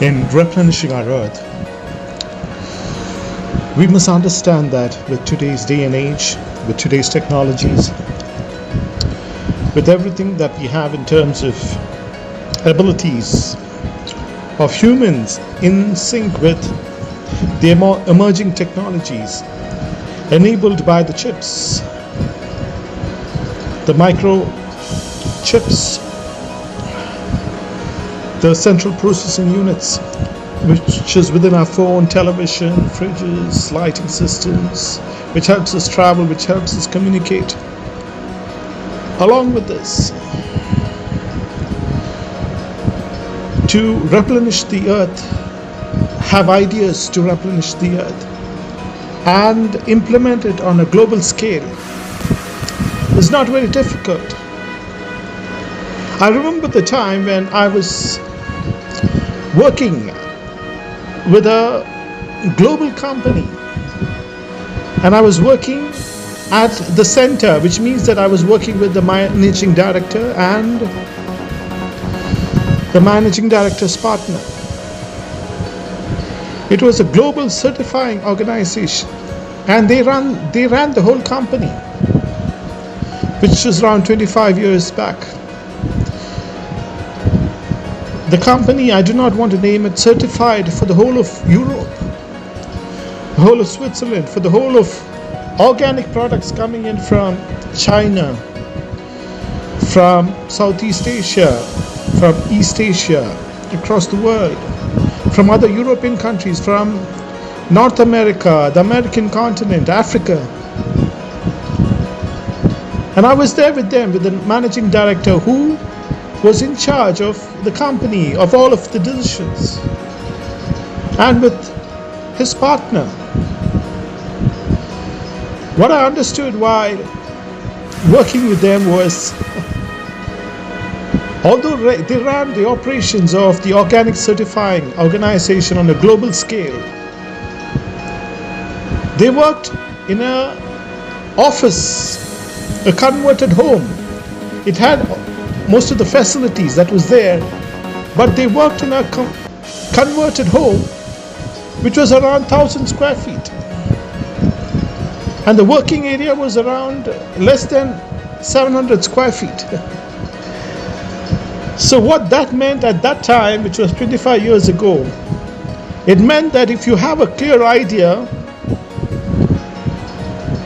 In replenishing our earth, we must understand that with today's day and age, with today's technologies, with everything that we have in terms of abilities of humans in sync with the emerging technologies enabled by the chips, the microchips, the central processing units, which is within our phone, television, fridges, lighting systems, which helps us travel, which helps us communicate. Along with this, to replenish the earth, have ideas to replenish the earth, and implement it on a global scale is not very difficult. I remember the time when I was working with a global company, and I was working at the center, which means that I was working with the managing director and the managing director's partner. It was a global certifying organization, and they ran the whole company, which was around 25 years back. The company, I do not want to name it, certified for the whole of Europe, the whole of Switzerland, for the whole of organic products coming in from China, from Southeast Asia, from East Asia, across the world, from other European countries, from North America, the American continent, Africa. And I was there with them, with the managing director who was in charge of the company, of all of the decisions, and with his partner. What I understood while working with them was, although they ran the operations of the organic certifying organization on a global scale, they worked in an office, a converted home. It had most of the facilities that was there, but they worked in a converted home which was around 1,000 square feet, and the working area was around less than 700 square feet. So what that meant at that time, which was 25 years ago, it meant that if you have a clear idea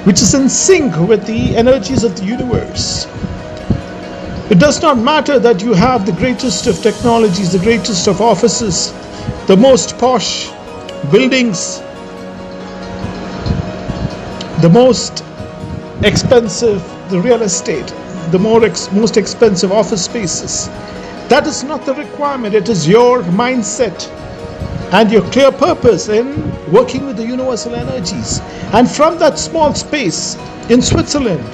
which is in sync with the energies of the universe, it does not matter that you have the greatest of technologies, the greatest of offices, the most posh buildings, the most expensive, the real estate, the most expensive office spaces. That is not the requirement. It is your mindset and your clear purpose in working with the universal energies. And from that small space in Switzerland,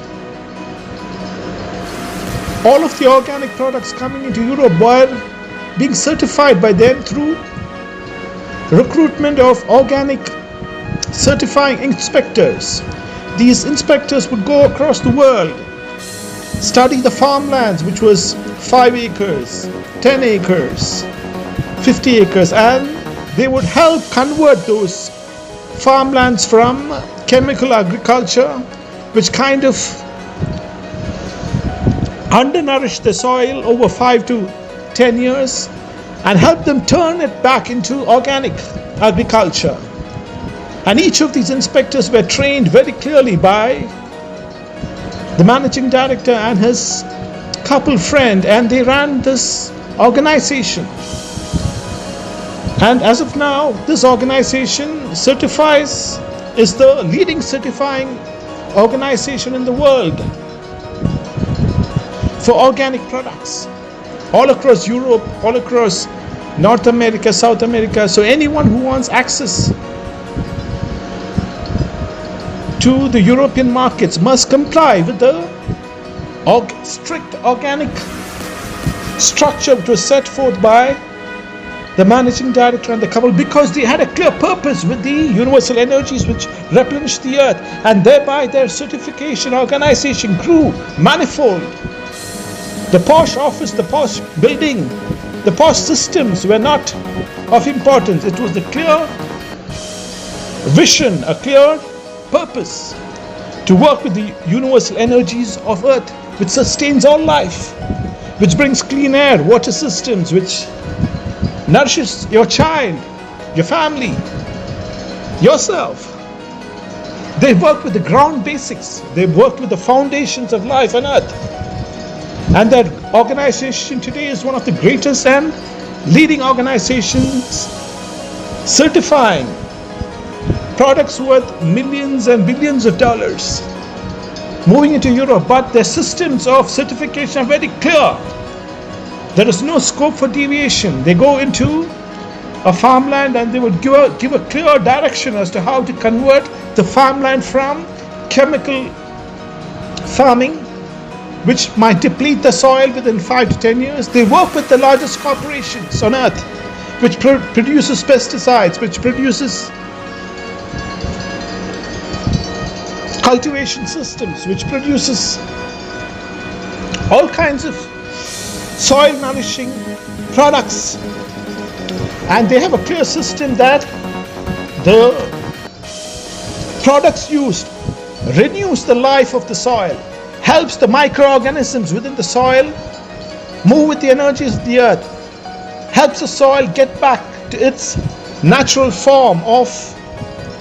all of the organic products coming into Europe were being certified by them through recruitment of organic certifying inspectors. These inspectors would go across the world, study the farmlands, which was 5 acres, 10 acres, 50 acres, and they would help convert those farmlands from chemical agriculture, which kind of undernourished the soil over 5 to 10 years, and help them turn it back into organic agriculture. And each of these inspectors were trained very clearly by the managing director and his couple friend, and they ran this organization. And as of now, this organization is the leading certifying organization in the world for organic products, all across Europe, all across North America, South America. So anyone who wants access to the European markets must comply with the strict organic structure which was set forth by the managing director and the couple, because they had a clear purpose with the universal energies which replenish the earth, and thereby their certification organization grew manifold. The posh office, the posh building The past systems were not of importance. It was the clear vision, a clear purpose to work with the universal energies of Earth, which sustains all life, which brings clean air, water systems, which nourishes your child, your family, yourself. They work with the ground basics. They worked with the foundations of life on Earth. And that organization today is one of the greatest and leading organizations certifying products worth millions and billions of dollars moving into Europe. But their systems of certification are very clear. There is no scope for deviation. They go into a farmland and they would give a clear direction as to how to convert the farmland from chemical farming, which might deplete the soil within 5 to 10 years. They work with the largest corporations on earth, which produces pesticides, which produces cultivation systems, which produces all kinds of soil nourishing products. And they have a clear system that the products used renews the life of the soil, helps the microorganisms within the soil move with the energies of the earth, helps the soil get back to its natural form of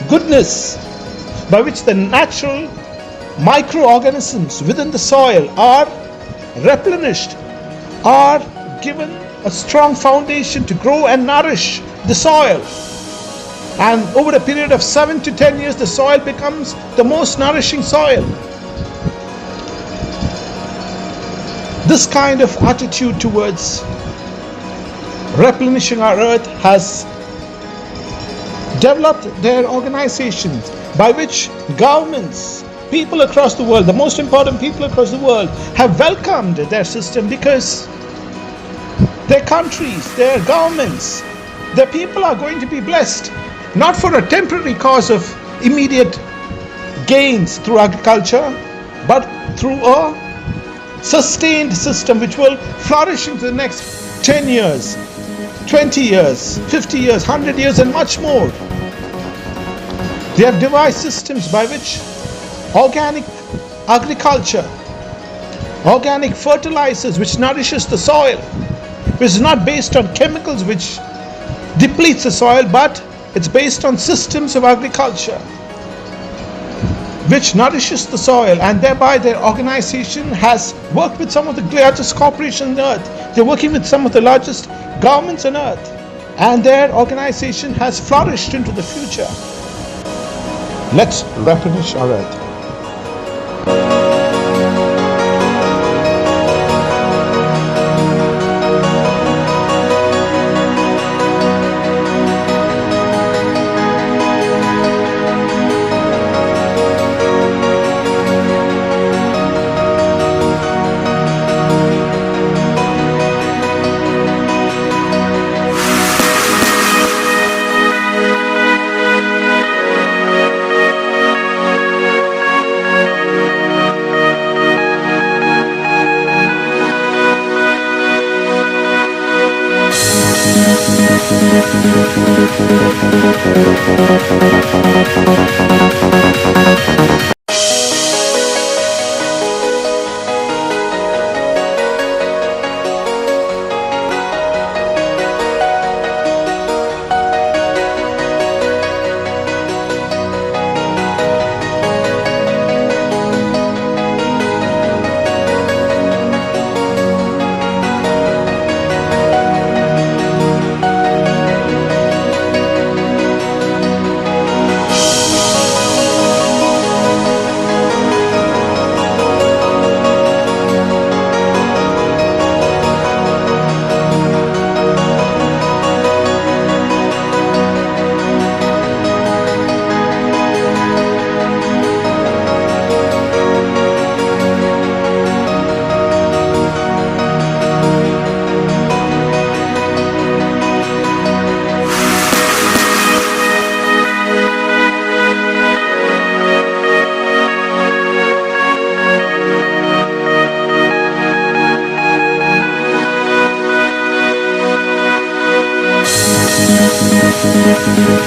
goodness, by which the natural microorganisms within the soil are replenished, are given a strong foundation to grow and nourish the soil. And over a period of 7 to 10 years, the soil becomes the most nourishing soil. This kind of attitude towards replenishing our earth has developed their organizations, by which governments, people across the world, the most important people across the world, have welcomed their system, because their countries, their governments, their people are going to be blessed, not for a temporary cause of immediate gains through agriculture, but through a sustained system which will flourish into the next 10 years, 20 years, 50 years, 100 years, and much more. They have devised systems by which organic agriculture, organic fertilizers which nourishes the soil, which is not based on chemicals which depletes the soil, but it's based on systems of agriculture which nourishes the soil. And thereby their organization has worked with some of the largest corporations on earth. They're working with some of the largest governments on earth, and their organization has flourished into the future. Let's replenish our earth. Thank you.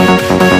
Thank you.